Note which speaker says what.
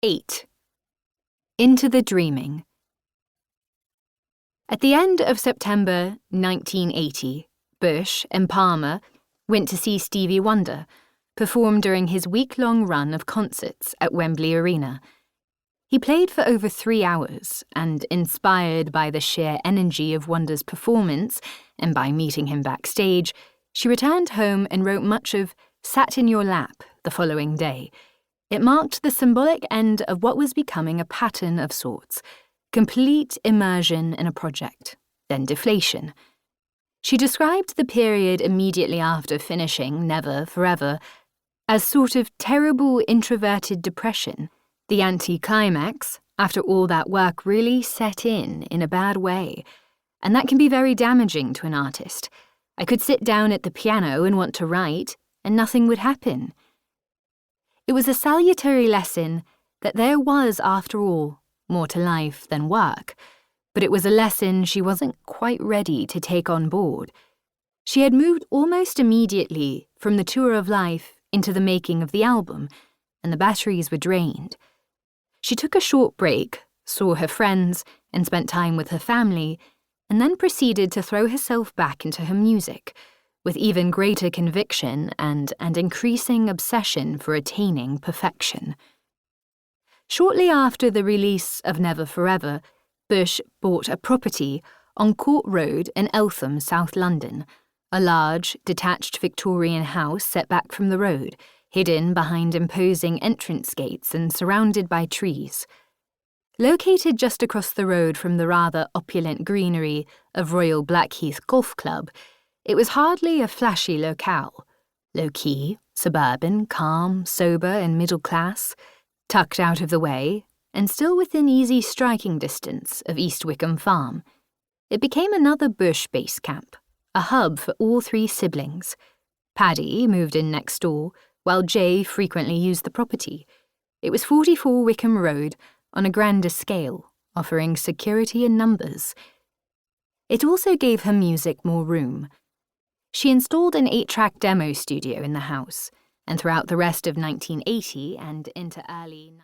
Speaker 1: 8. Into the Dreaming. At the end of September 1980, Bush and Palmer went to see Stevie Wonder perform during his week-long run of concerts at Wembley Arena. He played for over 3 hours, and inspired by the sheer energy of Wonder's performance and by meeting him backstage, she returned home and wrote much of Sat in Your Lap the following day. It marked the symbolic end of what was becoming a pattern of sorts: complete immersion in a project, then deflation. She described the period immediately after finishing Never Forever as sort of terrible introverted depression. The anti-climax, after all that work, really set in a bad way, and that can be very damaging to an artist. I could sit down at the piano and want to write, and nothing would happen. It was a salutary lesson that there was, after all, more to life than work, but it was a lesson she wasn't quite ready to take on board. She had moved almost immediately from the tour of life into the making of the album, and the batteries were drained. She took a short break, saw her friends, and spent time with her family, and then proceeded to throw herself back into her music, with even greater conviction and increasing obsession for attaining perfection. Shortly after the release of Never Forever, Bush bought a property on Court Road in Eltham, South London, a large, detached Victorian house set back from the road, hidden behind imposing entrance gates and surrounded by trees. Located just across the road from the rather opulent greenery of Royal Blackheath Golf Club, it was hardly a flashy locale. Low-key, suburban, calm, sober and middle class, tucked out of the way, and still within easy striking distance of East Wickham Farm. It became another Bush base camp, a hub for all 3 siblings. Paddy moved in next door, while Jay frequently used the property. It was 44 Wickham Road on a grander scale, offering security in numbers. It also gave her music more room. She installed an 8-track demo studio in the house, and throughout the rest of 1980 and into early